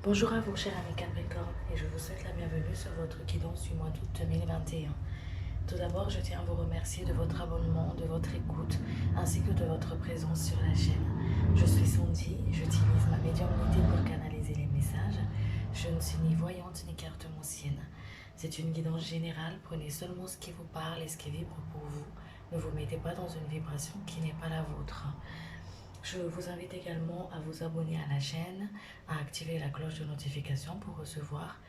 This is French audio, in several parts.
Bonjour à vous, chers amis Capricorne, et je vous souhaite la bienvenue sur votre guidance du mois d'août 2021. Tout d'abord, je tiens à vous remercier de votre abonnement, de votre écoute, ainsi que de votre présence sur la chaîne. Je suis Sandy, j'utilise ma médiumnité pour canaliser les messages. Je ne suis ni voyante ni cartomancienne. C'est une guidance générale, prenez seulement ce qui vous parle et ce qui vibre pour vous. Ne vous mettez pas dans une vibration qui n'est pas la vôtre. Je vous invite également à vous abonner à la chaîne, à activer la cloche de notification pour recevoir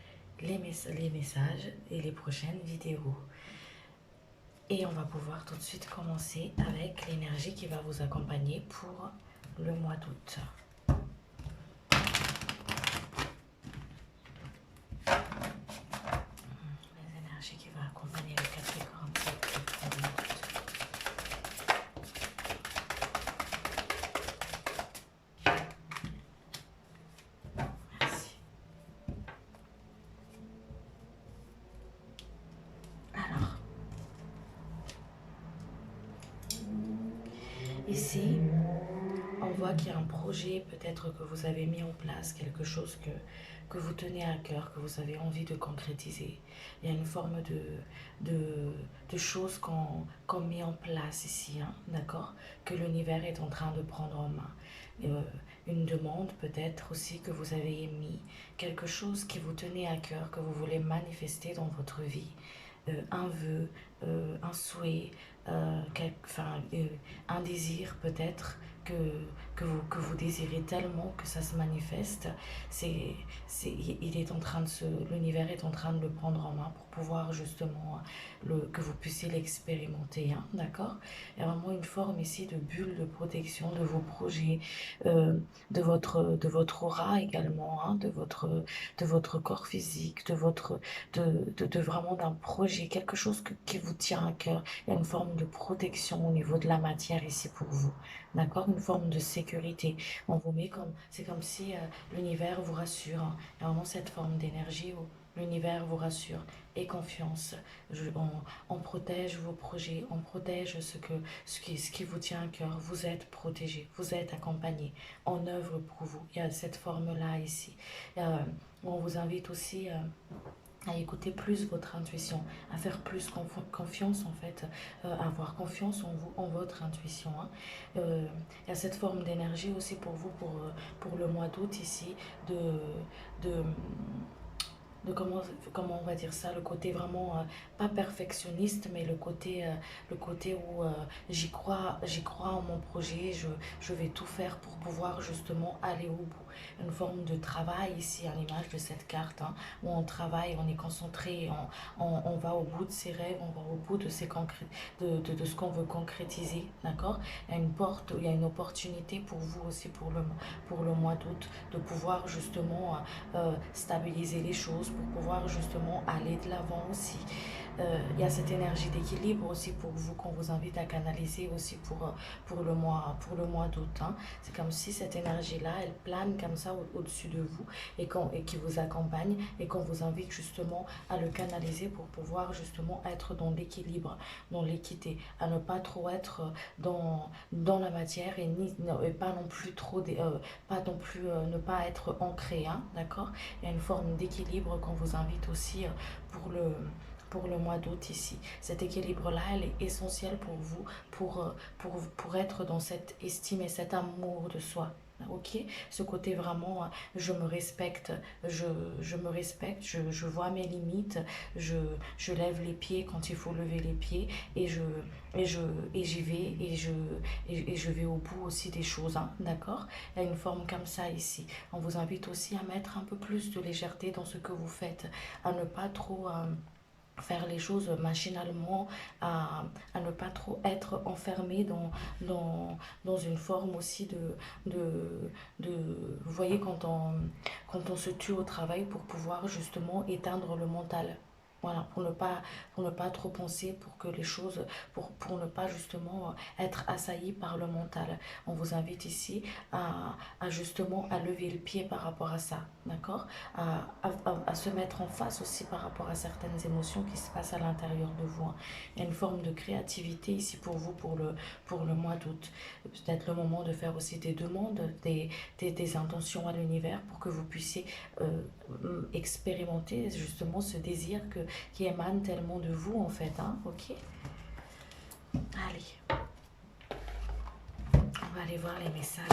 les messages et les prochaines vidéos. Et on va pouvoir tout de suite commencer avec l'énergie qui va vous accompagner pour le mois d'août. Les énergies qui vont accompagner le Capricorne pour le mois d'août. Merci. Alors, ici, on voit qu'il y a un projet peut-être que vous avez mis en place, quelque chose que vous tenez à cœur, que vous avez envie de concrétiser. Il y a une forme de choses qu'on met en place ici, hein, d'accord? Que l'univers est en train de prendre en main. Une demande peut-être aussi que vous avez émis, quelque chose qui vous tenait à cœur, que vous voulez manifester dans votre vie. Un vœu, un souhait, un désir peut-être que, que vous désirez tellement que ça se manifeste. Il est en train de l'univers est en train de le prendre en main pour pouvoir justement que vous puissiez l'expérimenter, hein, d'accord? Il y a vraiment une forme ici de bulle de protection de vos projets, de votre aura également, hein, de votre corps physique, de vraiment d'un projet, quelque chose qui vous tient à cœur. Il y a une forme de protection au niveau de la matière ici pour vous, d'accord? Une forme de sécurité. On vous met comme, c'est comme si l'univers vous rassure, hein. Il y a vraiment cette forme d'énergie où l'univers vous rassure. Et confiance. On protège vos projets, on protège ce qui vous tient à cœur. Vous êtes protégé, vous êtes accompagné, on œuvre pour vous. Il y a cette forme-là ici. On vous invite aussi à écouter plus votre intuition, à faire plus confiance en fait, à avoir confiance en vous, en votre intuition, hein. Il y a cette forme d'énergie aussi pour vous, pour le mois d'août ici, de, de comment on va dire ça, le côté vraiment pas perfectionniste, mais le côté où j'y crois en mon projet, je vais tout faire pour pouvoir justement aller au bout. Une forme de travail ici à l'image de cette carte, hein, où on travaille, on est concentré, on va au bout de ses rêves, on va au bout de, de ce qu'on veut concrétiser, d'accord? Il y a une porte, il y a une opportunité pour vous aussi pour le mois d'août de pouvoir justement stabiliser les choses, pour pouvoir justement aller de l'avant aussi. Il y a cette énergie d'équilibre aussi pour vous qu'on vous invite à canaliser aussi pour le mois d'août, hein. C'est comme si cette énergie-là, elle plane comme ça au-dessus de vous et qui vous accompagne et qu'on vous invite justement à le canaliser pour pouvoir justement être dans l'équilibre, dans l'équité, à ne pas trop être dans la matière et pas non plus pas non plus ne pas être ancré, hein, d'accord? Il y a une forme d'équilibre qu'on vous invite aussi pour pour le mois d'août ici. Cet équilibre-là, elle est essentielle pour vous, pour être dans cette estime et cet amour de soi. Ok, ce côté vraiment, je me respecte, je me respecte, je vois mes limites, je, je lève les pieds quand il faut lever les pieds et et je, et j'y vais et je vais au bout aussi des choses, hein, d'accord? Il y a une forme comme ça ici. On vous invite aussi à mettre un peu plus de légèreté dans ce que vous faites, à ne pas trop faire les choses machinalement, à ne pas trop être enfermé dans une forme aussi de vous voyez, quand on se tue au travail pour pouvoir justement éteindre le mental. Voilà, pour ne pas trop penser, pour que les choses, pour ne pas justement être assailli par le mental. On vous invite ici à justement à lever le pied par rapport à ça, d'accord? À se mettre en face aussi par rapport à certaines émotions qui se passent à l'intérieur de vous, hein. Il y a une forme de créativité ici pour vous pour le mois d'août. Peut-être le moment de faire aussi des demandes, des intentions à l'univers pour que vous puissiez expérimenter justement ce désir qui émane tellement de vous en fait, hein, ok? Allez, on va aller voir les messages.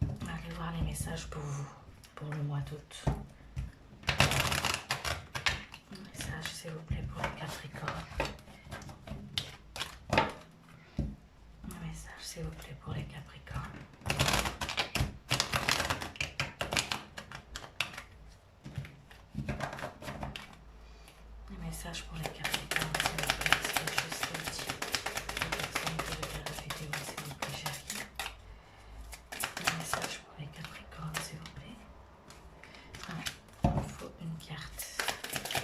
On va aller voir les messages pour vous, pour le mois d'août. Un message s'il vous plaît pour les Capricornes. Un message s'il vous plaît pour les Capricornes. Un message pour les Capricornes, s'il vous plaît, c'est juste utile. Les personnes qui regardent la vidéo, s'il vous plaît, chérie. Un message pour les Capricornes, s'il vous plaît. Ah, il me faut une carte.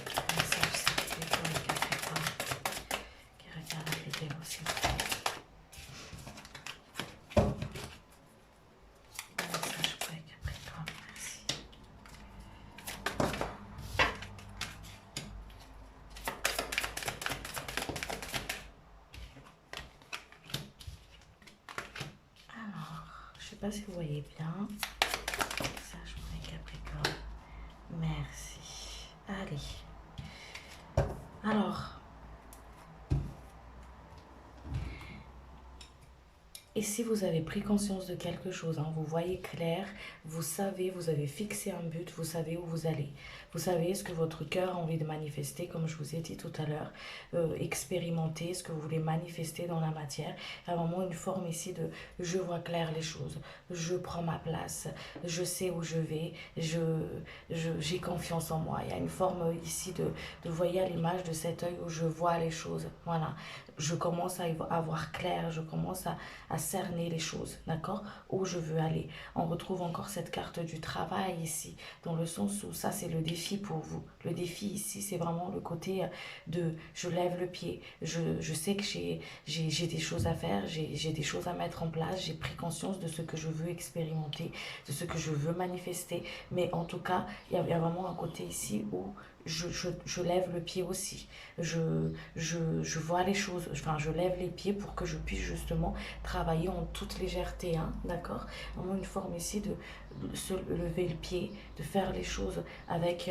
Un message, s'il vous plaît, pour les Capricornes qui regardent la vidéo, s'il vous plaît. Un message pour les Capricornes, merci. Alors, je ne sais pas si vous voyez bien. Message pour les Capricornes. Merci. Allez. Alors, et si vous avez pris conscience de quelque chose, hein, vous voyez clair, vous savez, vous avez fixé un but, vous savez où vous allez. Vous savez ce que votre cœur a envie de manifester, comme je vous ai dit tout à l'heure, expérimenter ce que vous voulez manifester dans la matière. Il y a vraiment une forme ici de je vois clair les choses, je prends ma place, je sais où je vais, j'ai confiance en moi. Il y a une forme ici de voyez à l'image de cet œil où je vois les choses. Voilà, je commence à voir clair, je commence à cerner les choses, d'accord? Où je veux aller. On retrouve encore cette carte du travail ici, dans le sens où ça c'est le défi pour vous. Le défi ici c'est vraiment le côté de je lève le pied, je sais que j'ai des choses à faire, j'ai des choses à mettre en place, j'ai pris conscience de ce que je veux expérimenter, de ce que je veux manifester, mais en tout cas il y a vraiment un côté ici où je lève le pied aussi. Je vois les choses, enfin je lève les pieds pour que je puisse justement travailler en toute légèreté, hein, d'accord? Vraiment une forme ici de se lever le pied, de faire les choses avec,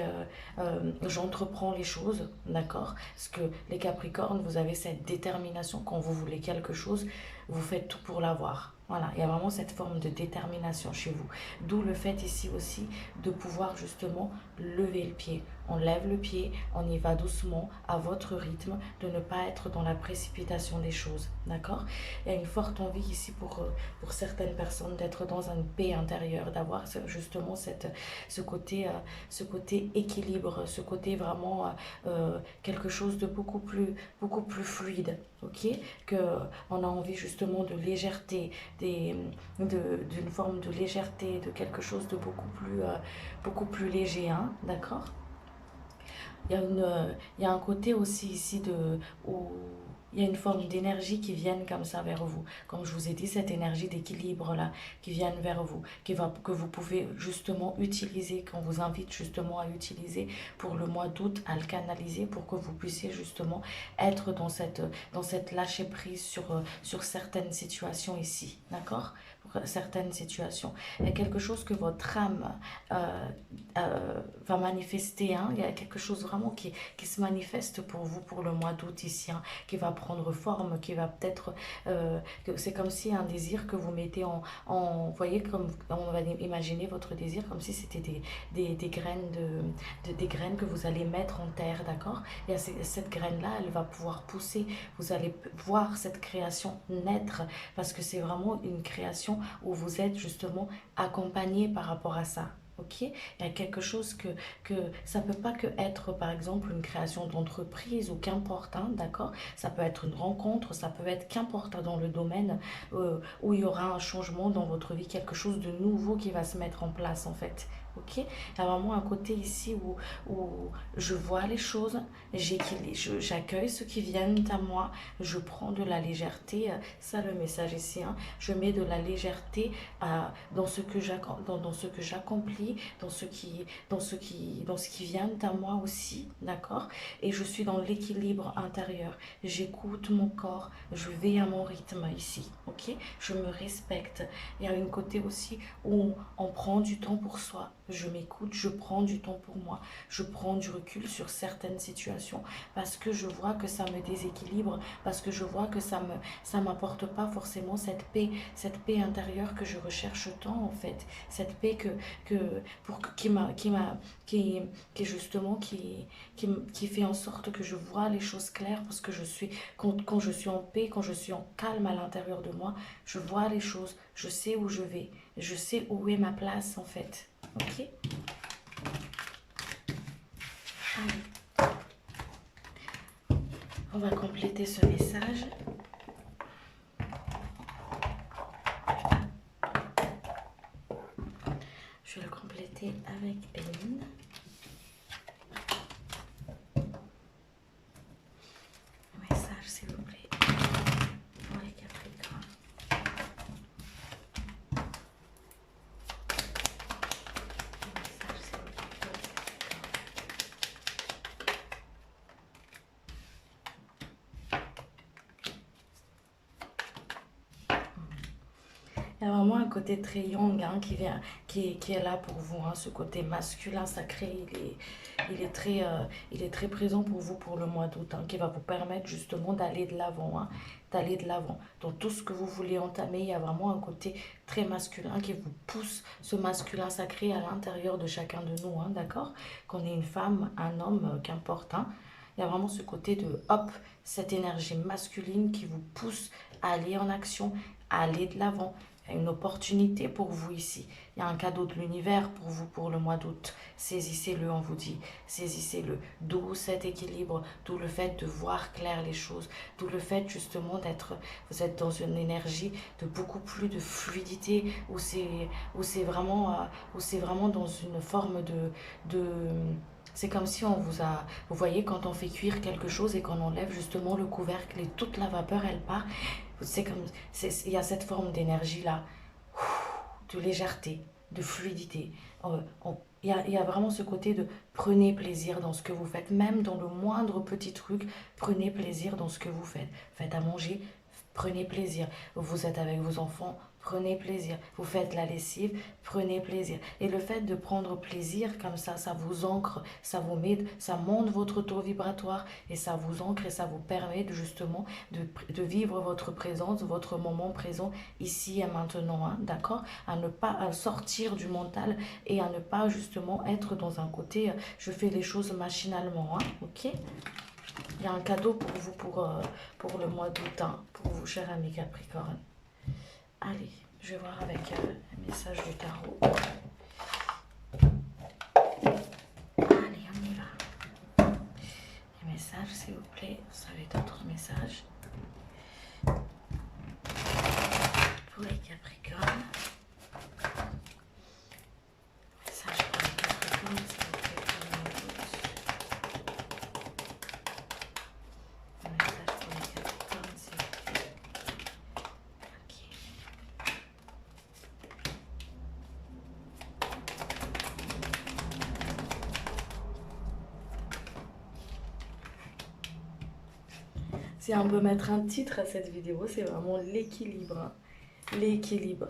j'entreprends les choses, d'accord? Parce que les Capricornes, vous avez cette détermination, quand vous voulez quelque chose, vous faites tout pour l'avoir. Voilà, il y a vraiment cette forme de détermination chez vous. D'où le fait ici aussi de pouvoir justement lever le pied. On lève le pied, on y va doucement, à votre rythme, de ne pas être dans la précipitation des choses. D'accord? Il y a une forte envie ici pour certaines personnes d'être dans une paix intérieure, d'avoir justement ce côté équilibre, ce côté vraiment quelque chose de beaucoup plus fluide. Ok? On a envie justement de légèreté, d'une forme de légèreté, de quelque chose de beaucoup plus léger, hein, d'accord? Il y a un côté aussi ici où il y a une forme d'énergie qui vient comme ça vers vous. Comme je vous ai dit, cette énergie d'équilibre là qui vient vers vous, que vous pouvez justement utiliser, qu'on vous invite justement à utiliser pour le mois d'août, à le canaliser pour que vous puissiez justement être dans cette lâcher prise sur certaines situations ici. D'accord? Pour certaines situations. Il y a quelque chose que votre âme va manifester, hein. Il y a quelque chose vraiment qui se manifeste pour vous pour le mois d'août ici, hein, qui va prendre forme, qui va peut-être c'est comme si un désir que vous mettez vous voyez, comme on va imaginer votre désir comme si c'était des graines des graines que vous allez mettre en terre, d'accord? Et cette graine là elle va pouvoir pousser, vous allez voir cette création naître, parce que c'est vraiment une création où vous êtes justement accompagné par rapport à ça. ok? Il y a quelque chose que ça peut pas que être, par exemple, une création d'entreprise ou qu'importe, hein, d'accord? Ça peut être une rencontre, ça peut être qu'importe dans le domaine où il y aura un changement dans votre vie, quelque chose de nouveau qui va se mettre en place, en fait. Ok? Il y a vraiment un côté ici où je vois les choses, j'accueille ce qui viennent à moi, je prends de la légèreté, ça le message ici, hein, je mets de la légèreté dans ce que dans ce que j'accomplis, dans ce qui vient à moi aussi, d'accord? Et je suis dans l'équilibre intérieur. J'écoute mon corps, je vais à mon rythme ici, ok? Je me respecte. Il y a une côté aussi où on prend du temps pour soi. Je m'écoute, je prends du temps pour moi. Je prends du recul sur certaines situations parce que je vois que ça me déséquilibre, parce que je vois que ça m'apporte pas forcément cette paix intérieure que je recherche tant en fait, cette paix qui, qui justement qui fait en sorte que je vois les choses claires parce que quand je suis en paix, quand je suis en calme à l'intérieur de moi, je vois les choses, je sais où je vais, je sais où est ma place en fait. Ok? Allez, on va compléter ce message. Je vais le compléter avec Péline. Message s'il vous plaît pour les Capricornes. Message s'il vous plaît pour les Il y a vraiment un côté très yang hein, qui est là pour vous. Hein. Ce côté masculin sacré, il est très présent pour vous pour le mois d'août, hein, qui va vous permettre justement d'aller de l'avant. Hein, d'aller de l'avant. Dans tout ce que vous voulez entamer, il y a vraiment un côté très masculin qui vous pousse ce masculin sacré à l'intérieur de chacun de nous. Hein, d'accord? Qu'on ait une femme, un homme, qu'importe. Hein, il y a vraiment ce côté de hop, cette énergie masculine qui vous pousse à aller en action, à aller de l'avant. Il y a une opportunité pour vous ici. Il y a un cadeau de l'univers pour vous pour le mois d'août. Saisissez-le, on vous dit. Saisissez-le. D'où cet équilibre, d'où le fait de voir clair les choses, d'où le fait justement vous êtes dans une énergie de beaucoup plus de fluidité, où c'est vraiment dans une forme de c'est comme si on vous voyez quand on fait cuire quelque chose et qu'on enlève justement le couvercle et toute la vapeur elle part, c'est comme, il y a cette forme d'énergie là, de légèreté, de fluidité. Il y a vraiment ce côté de prenez plaisir dans ce que vous faites, même dans le moindre petit truc, prenez plaisir dans ce que vous faites. Faites à manger, prenez plaisir. Vous êtes avec vos enfants, prenez plaisir. Vous faites la lessive, prenez plaisir. Et le fait de prendre plaisir comme ça vous ancre, ça vous met, ça monte votre taux vibratoire et ça vous ancre et ça vous permet justement de vivre votre présence, votre moment présent ici et maintenant, hein, d'accord? À ne pas sortir du mental et à ne pas justement être dans un côté je fais les choses machinalement, hein, ok? Il y a un cadeau pour vous pour le mois d'août, hein, pour vous, chers amis Capricorne. Allez, je vais voir avec un message du tarot. Allez, on y va. Les messages, s'il vous plaît. Vous avez d'autres messages pour les Capricornes. Message pour les Capricornes, s'il vous plaît, pour le mois d'août. Un message pour les Capricornes, s'il vous plaît. Ok. Si on peut mettre un titre à cette vidéo, c'est vraiment l'équilibre. Hein. L'équilibre.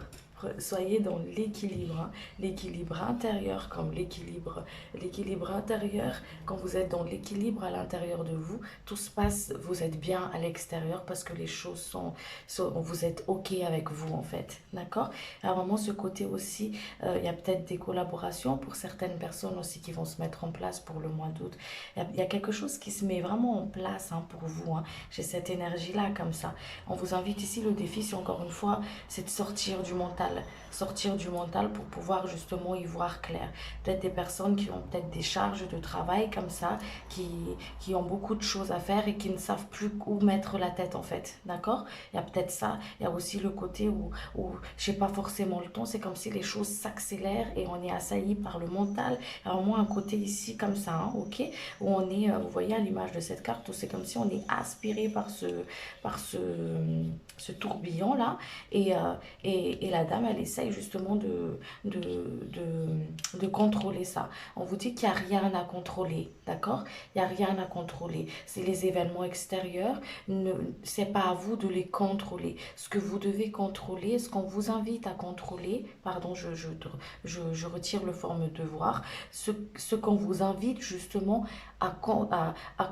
Soyez dans l'équilibre, hein. L'équilibre intérieur comme l'équilibre intérieur. Quand vous êtes dans l'équilibre à l'intérieur de vous, tout se passe, vous êtes bien à l'extérieur parce que les choses vous êtes ok avec vous en fait, d'accord? Il y a vraiment ce côté aussi, il y a peut-être des collaborations pour certaines personnes aussi qui vont se mettre en place pour le mois d'août. Il y a quelque chose qui se met vraiment en place hein, pour vous. Hein. J'ai cette énergie là comme ça. On vous invite ici, le défi c'est encore une fois, c'est de sortir du mental. sortir du mental pour pouvoir justement y voir clair. Peut-être des personnes qui ont peut-être des charges de travail comme ça, qui, qui ont beaucoup de choses à faire et qui ne savent plus où mettre la tête en fait, d'accord? Il y a peut-être ça, il y a aussi le côté où je sais pas forcément le temps, c'est comme si les choses s'accélèrent et on est assailli par le mental. Alors moi, un côté ici comme ça, hein, ok? Où on est, vous voyez à l'image de cette carte, où c'est comme si on est aspiré par ce tourbillon-là. Et la dame, elle essaye justement de, de contrôler ça. On vous dit qu'il n'y a rien à contrôler, d'accord? Il n'y a rien à contrôler. C'est les événements extérieurs, c'est pas à vous de les contrôler. Ce que vous devez contrôler, ce qu'on vous invite à contrôler, pardon, je retire le forme devoir, ce qu'on vous invite justement à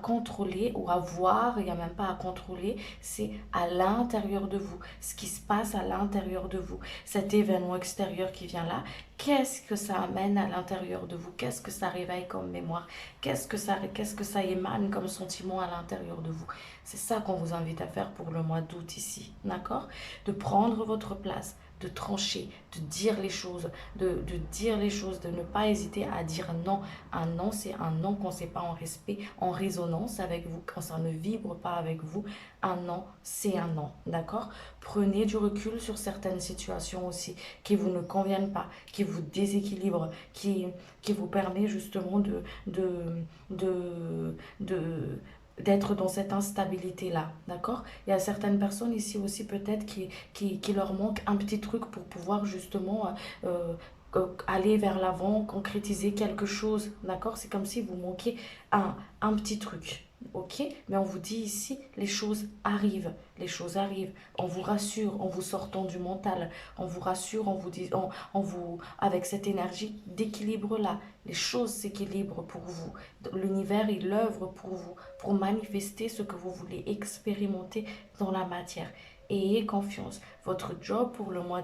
contrôler ou à voir, il n'y a même pas à contrôler, c'est à l'intérieur de vous, ce qui se passe à l'intérieur de vous. Cet événement extérieur qui vient là, qu'est-ce que ça amène à l'intérieur de vous? Qu'est-ce que ça réveille comme mémoire? Qu'est-ce que ça émane comme sentiment à l'intérieur de vous? C'est ça qu'on vous invite à faire pour le mois d'août ici, d'accord? De prendre votre place, de trancher, de dire les choses, de dire les choses, de ne pas hésiter à dire non. Un non, c'est un non quand c'est pas en respect, en résonance avec vous, quand ça ne vibre pas avec vous. Un non, c'est un non, d'accord? Prenez du recul sur certaines situations aussi qui vous ne conviennent pas, qui vous déséquilibrent, qui vous permet justement de, de, d'être dans cette instabilité-là, d'accord? Il y a certaines personnes ici aussi peut-être qui leur manque un petit truc pour pouvoir justement aller vers l'avant, concrétiser quelque chose, d'accord? C'est comme si vous manquiez un petit truc, ok? Mais on vous dit ici, les choses arrivent, on vous rassure en vous sortant du mental, on vous rassure en vous disant, avec cette énergie d'équilibre-là, les choses s'équilibrent pour vous, l'univers il œuvre pour vous, pour manifester ce que vous voulez expérimenter dans la matière. Et ayez confiance. Votre job pour le mois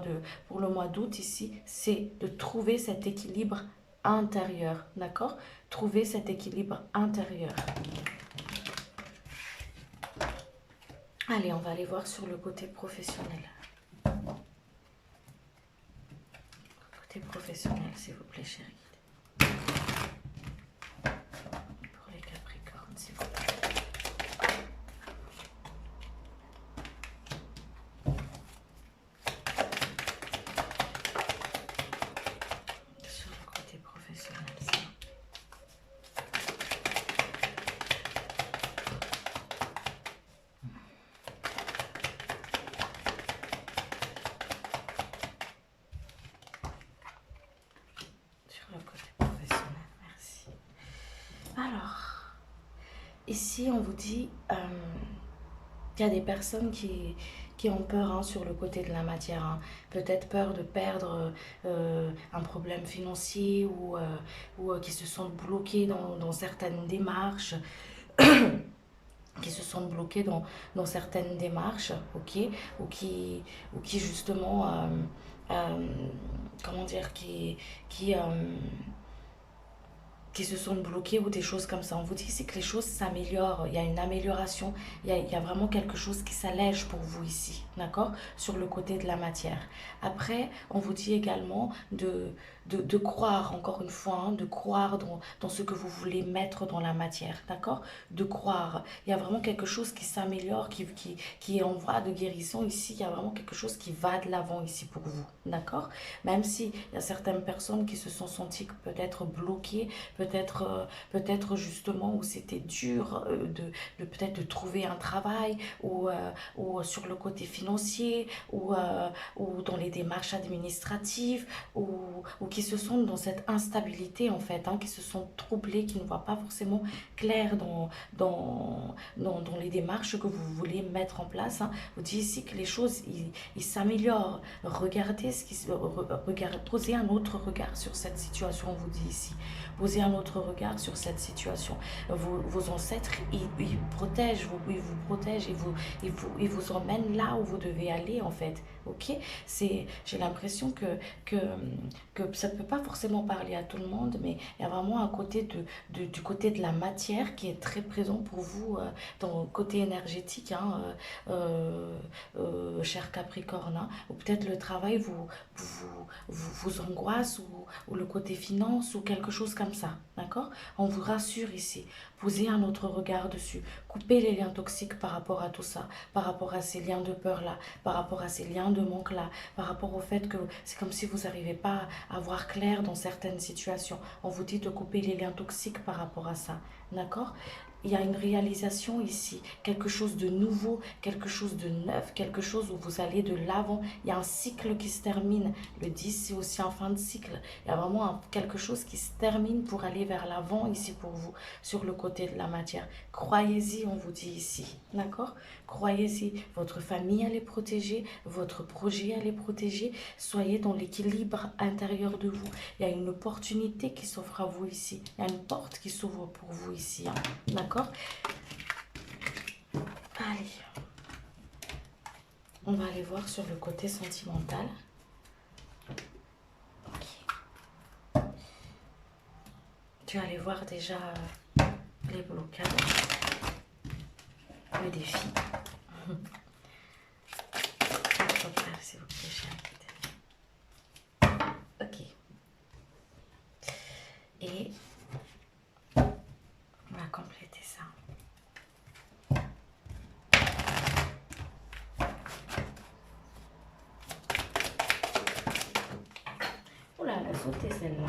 d'août ici, c'est de trouver cet équilibre intérieur. D'accord? Trouver cet équilibre intérieur. Allez, on va aller voir sur le côté professionnel. Côté professionnel, s'il vous plaît, chérie. Pour les Capricornes, s'il vous plaît. Sur le côté professionnel, ça. Sur le côté professionnel, merci. Alors, ici, on vous dit, il y a des personnes qui ont peur hein, sur le côté de la matière. Hein. Peut-être peur de perdre un problème financier ou qui se sentent bloqués dans certaines démarches. Qui se sentent bloqués dans certaines démarches, ok, ou qui justement, comment dire, qui se sont bloqués ou des choses comme ça. On vous dit ici que les choses s'améliorent, il y a une amélioration, il y a vraiment quelque chose qui s'allège pour vous ici, d'accord? Sur le côté de la matière. Après, on vous dit également de croire, encore une fois, hein, de croire dans ce que vous voulez mettre dans la matière, d'accord? De croire. Il y a vraiment quelque chose qui s'améliore, qui est en voie de guérison ici, il y a vraiment quelque chose qui va de l'avant ici pour vous, d'accord? Même si il y a certaines personnes qui se sont senties peut-être bloquées, peut-être justement où c'était dur peut-être de trouver un travail ou sur le côté financier ou dans les démarches administratives ou qui se sentent dans cette instabilité en fait, hein, qui se sont troublés, qui ne voient pas forcément clair dans les démarches que vous voulez mettre en place. Hein. Vous dites ici que les choses ils s'améliorent. Regardez posez un autre regard sur cette situation, on vous dit ici. Posez un autre regard sur cette situation. Vos ancêtres, ils protègent, ils vous protègent, ils vous emmènent là où vous devez aller en fait. Ok? J'ai l'impression que ça ne peut pas forcément parler à tout le monde, mais il y a vraiment un côté du côté de la matière qui est très présent pour vous dans le côté énergétique, hein, cher Capricorne, hein, ou peut-être le travail vous angoisse, ou le côté finance, ou quelque chose comme ça, d'accord? On vous rassure ici. Posez un autre regard dessus. Coupez les liens toxiques par rapport à tout ça, par rapport à ces liens de peur-là, par rapport à ces liens de manque-là, par rapport au fait que c'est comme si vous n'arrivez pas à voir clair dans certaines situations. On vous dit de couper les liens toxiques par rapport à ça, d'accord? Il y a une réalisation ici, quelque chose de nouveau, quelque chose de neuf, quelque chose où vous allez de l'avant. Il y a un cycle qui se termine. Le 10, c'est aussi en fin de cycle. Il y a vraiment quelque chose qui se termine pour aller vers l'avant ici pour vous, sur le côté de la matière. Croyez-y, on vous dit ici, d'accord? Croyez-y, votre famille, elle est protégée, votre projet, elle est protégé. Soyez dans l'équilibre intérieur de vous. Il y a une opportunité qui s'offre à vous ici. Il y a une porte qui s'ouvre pour vous ici, hein. D'accord? Allez, on va aller voir sur le côté sentimental. Ok. Tu vas aller voir déjà les blocages, le défi. S'il vous plaît, chérie. Ok. Et on va compléter ça. Oula, elle a sauté celle-là.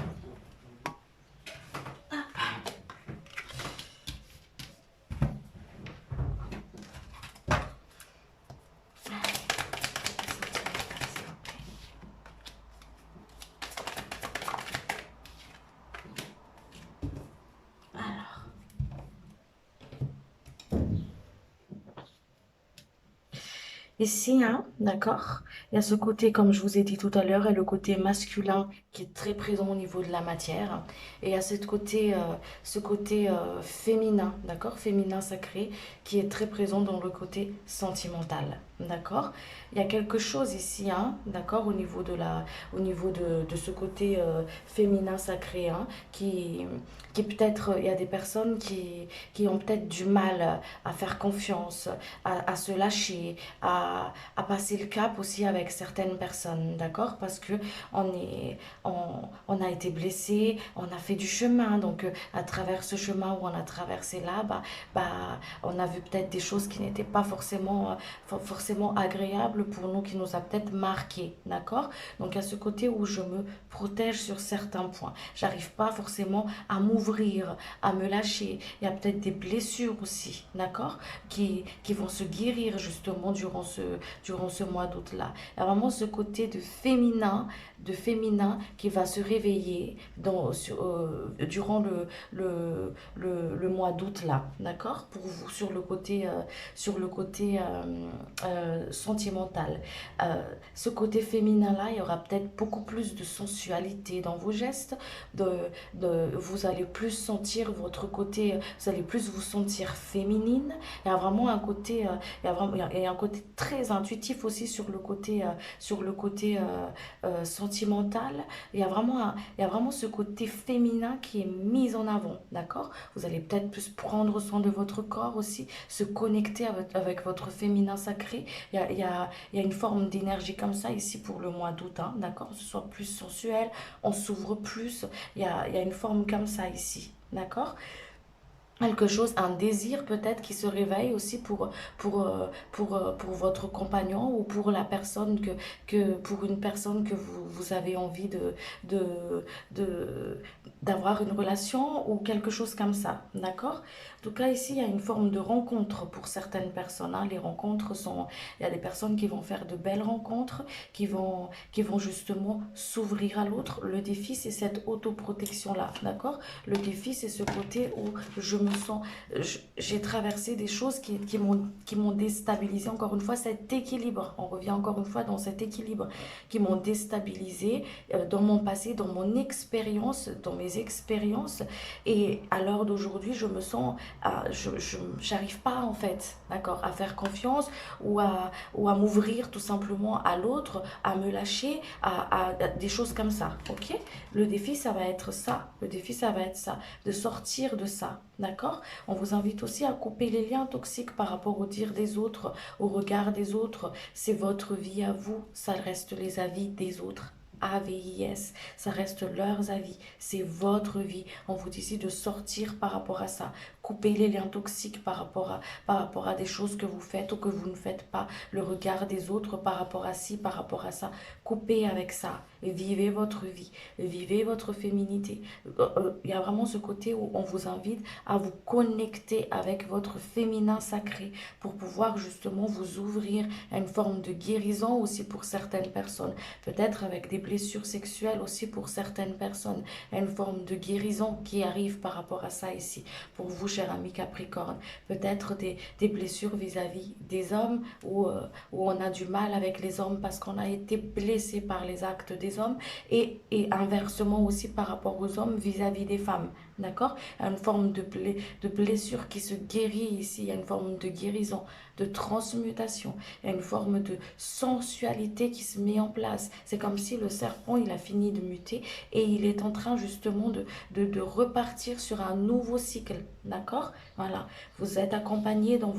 Ici, hein, d'accord, il y a ce côté, comme je vous ai dit tout à l'heure, et le côté masculin qui est très présent au niveau de la matière. Et il y a ce côté féminin, d'accord, féminin sacré, qui est très présent dans le côté sentimental, d'accord. Il y a quelque chose ici, hein, d'accord, au niveau de ce côté féminin sacré, hein, qui peut-être, il y a des personnes qui ont peut-être du mal à faire confiance, à se lâcher, à passer le cap aussi avec certaines personnes, d'accord? Parce que on a été blessé, on a fait du chemin, donc à travers ce chemin où on a traversé là, on a vu peut-être des choses qui n'étaient pas forcément agréables pour nous, qui nous a peut-être marqué, d'accord? Donc à ce côté où je me protège sur certains points, j'arrive pas forcément à m'ouvrir, à me lâcher. Il y a peut-être des blessures aussi, d'accord? Qui vont se guérir justement durant ce mois d'août-là. Il y a vraiment ce côté de féminin qui va se réveiller durant le mois d'août-là, d'accord? Pour vous, sur le côté sentimental. Ce côté féminin-là, il y aura peut-être beaucoup plus de sensualité dans vos gestes, vous allez plus sentir votre côté, vous allez plus vous sentir féminine. Il y a vraiment un côté, il y a un côté très intuitif aussi sur le côté sentimental. Il y a vraiment ce côté féminin qui est mis en avant, d'accord? Vous allez peut-être plus prendre soin de votre corps aussi, se connecter avec votre féminin sacré. Il y a une forme d'énergie comme ça ici pour le mois d'août, hein, d'accord? Ce soit plus sensuel, on s'ouvre plus. Il y a une forme comme ça ici, d'accord? Quelque chose, un désir peut-être qui se réveille aussi pour votre compagnon, ou pour la personne pour une personne que vous avez envie de, de, d'avoir une relation, ou quelque chose comme ça, d'accord? En tout cas, ici, il y a une forme de rencontre pour certaines personnes, hein. Les rencontres il y a des personnes qui vont faire de belles rencontres, qui vont justement s'ouvrir à l'autre. Le défi, c'est cette autoprotection-là, d'accord? Le défi, c'est ce côté où je me me sens, j'ai traversé des choses qui m'ont déstabilisé. Encore une fois, cet équilibre, on revient encore une fois dans cet équilibre, qui m'ont déstabilisé dans mon passé, dans mon expérience, dans mes expériences. Et à l'heure d'aujourd'hui, je me sens, j'arrive pas en fait, d'accord, à faire confiance ou à m'ouvrir tout simplement à l'autre, à me lâcher, à des choses comme ça, ok? Le défi, ça va être ça. Le défi, ça va être ça, de sortir de ça, d'accord? On vous invite aussi à couper les liens toxiques par rapport au dire des autres, au regard des autres. C'est votre vie à vous, ça reste les avis des autres. AVIS, ça reste leurs avis, c'est votre vie. On vous dit ici de sortir par rapport à ça. Couper les liens toxiques par rapport à des choses que vous faites ou que vous ne faites pas. Le regard des autres par rapport à ci, par rapport à ça. Coupez avec ça. Vivez votre vie. Vivez votre féminité. Il y a vraiment ce côté où on vous invite à vous connecter avec votre féminin sacré pour pouvoir justement vous ouvrir à une forme de guérison aussi pour certaines personnes. Peut-être avec des blessures sexuelles aussi pour certaines personnes. À une forme de guérison qui arrive par rapport à ça ici. Pour vous, cher ami Capricorne. Peut-être des blessures vis-à-vis des hommes où on a du mal avec les hommes parce qu'on a été blessé par les actes des hommes et inversement aussi par rapport aux hommes vis-à-vis des femmes. D'accord? Il y a une forme de blessure qui se guérit ici. Il y a une forme de guérison, de transmutation. Il y a une forme de sensualité qui se met en place. C'est comme si le serpent, il a fini de muter et il est en train justement de repartir sur un nouveau cycle. D'accord? Voilà. Vous êtes accompagné dans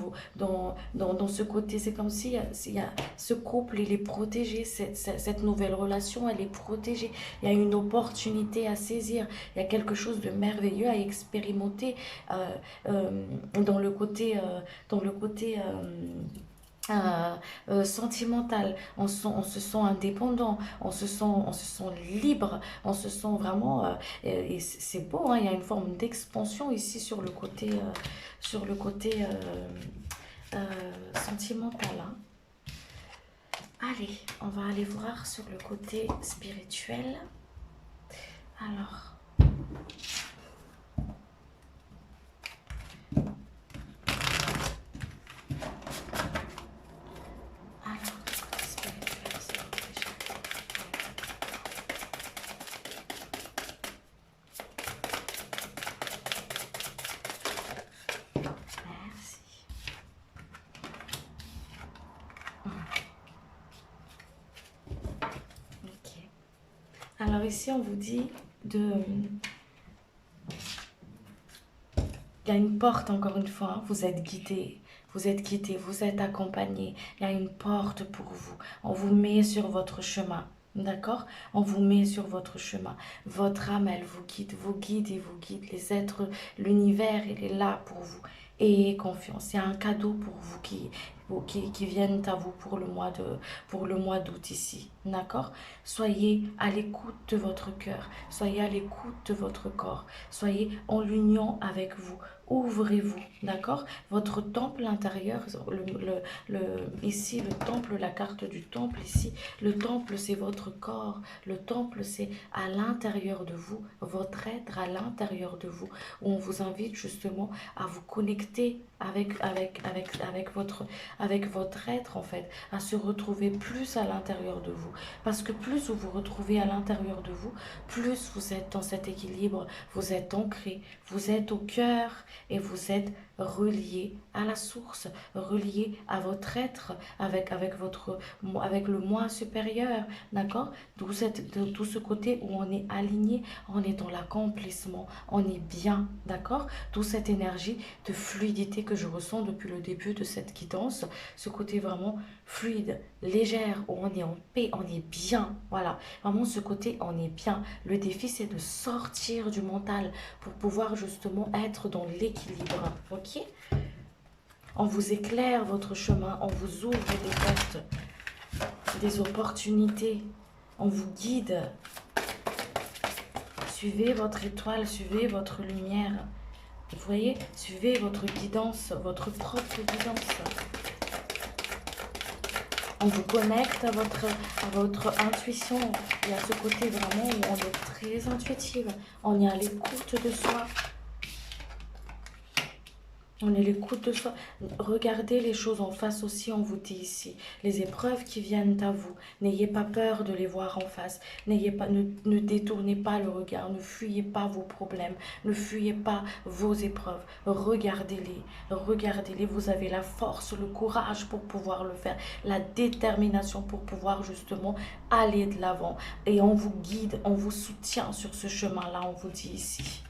ce côté. C'est comme si il y a ce couple, il est protégé. Cette nouvelle relation, elle est protégée. Il y a une opportunité à saisir. Il y a quelque chose de merveilleux à expérimenter dans le côté, sentimental. On se sent indépendant, on se sent libre, on se sent vraiment... et c'est beau, hein, il y a une forme d'expansion ici sur le côté sentimental. Hein. Allez, on va aller voir sur le côté spirituel. Alors... Alors ici, on vous dit il y a une porte, encore une fois, hein. Vous êtes guidé, vous êtes accompagné. Il y a une porte pour vous. On vous met sur votre chemin. D'accord? On vous met sur votre chemin. Votre âme, elle vous guide et vous guide. Les êtres, l'univers, il est là pour vous. Ayez confiance. Il y a un cadeau pour vous qui viennent à vous pour le mois d'août ici. D'accord? Soyez à l'écoute de votre cœur. Soyez à l'écoute de votre corps. Soyez en l'union avec vous. Ouvrez-vous, d'accord? Votre temple intérieur, ici, le temple, la carte du temple, ici, le temple, c'est votre corps. Le temple, c'est à l'intérieur de vous, votre être à l'intérieur de vous, où on vous invite justement à vous connecter avec votre être, en fait, à se retrouver plus à l'intérieur de vous. Parce que plus vous vous retrouvez à l'intérieur de vous, plus vous êtes dans cet équilibre, vous êtes ancré, vous êtes au cœur et vous êtes relié à la source, relié à votre être, avec le moi supérieur, d'accord? Tout ce côté où on est aligné, on est dans l'accomplissement, on est bien, d'accord? Toute cette énergie de fluidité que je ressens depuis le début de cette guidance, ce côté vraiment fluide, légère, où on est en paix, on est bien, voilà, vraiment ce côté on est bien. Le défi, c'est de sortir du mental pour pouvoir justement être dans l'équilibre, ok? On vous éclaire votre chemin, on vous ouvre des portes, des opportunités, on vous guide. Suivez votre étoile, suivez votre lumière. Vous voyez, suivez votre guidance, votre propre guidance. On vous connecte à votre intuition. Il y a ce côté vraiment où on est très intuitive. On est à l'écoute de soi. On est l'écoute de soi. Regardez les choses en face aussi, on vous dit ici. Les épreuves qui viennent à vous, n'ayez pas peur de les voir en face. Ne détournez pas le regard, ne fuyez pas vos problèmes, ne fuyez pas vos épreuves. Regardez-les, regardez-les. Vous avez la force, le courage pour pouvoir le faire, la détermination pour pouvoir justement aller de l'avant. Et on vous guide, on vous soutient sur ce chemin-là, on vous dit ici.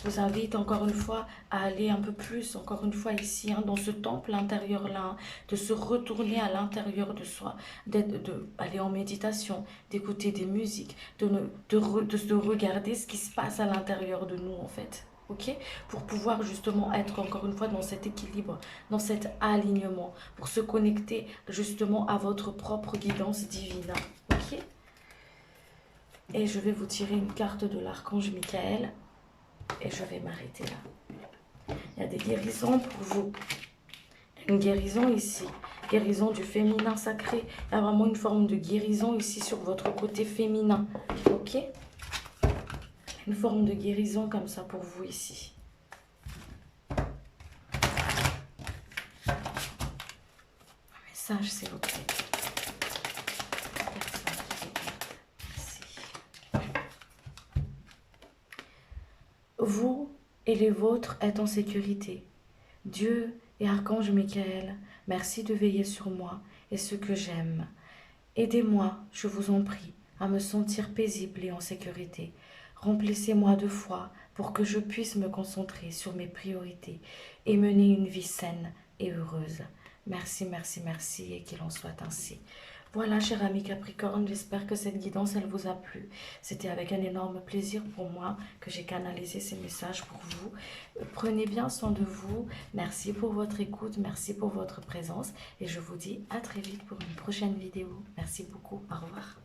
Vous invite encore une fois à aller un peu plus, encore une fois ici, dans ce temple intérieur-là, de se retourner à l'intérieur de soi, d'aller en méditation, d'écouter des musiques, de se regarder ce qui se passe à l'intérieur de nous en fait. Ok, pour pouvoir justement être encore une fois dans cet équilibre, dans cet alignement, pour se connecter justement à votre propre guidance divine. Ok. Et je vais vous tirer une carte de l'archange Michael. Et je vais m'arrêter là. Il y a des guérisons pour vous. Une guérison ici. Guérison du féminin sacré. Il y a vraiment une forme de guérison ici sur votre côté féminin. Ok? Une forme de guérison comme ça pour vous ici. Un message, s'il vous plaît. Vous et les vôtres êtes en sécurité. Dieu et Archange Michael, merci de veiller sur moi et ceux que j'aime. Aidez-moi, je vous en prie, à me sentir paisible et en sécurité. Remplissez-moi de foi pour que je puisse me concentrer sur mes priorités et mener une vie saine et heureuse. Merci, merci, merci et qu'il en soit ainsi. Voilà, cher ami Capricorne, j'espère que cette guidance, elle vous a plu. C'était avec un énorme plaisir pour moi que j'ai canalisé ces messages pour vous. Prenez bien soin de vous. Merci pour votre écoute, merci pour votre présence. Et je vous dis à très vite pour une prochaine vidéo. Merci beaucoup, au revoir.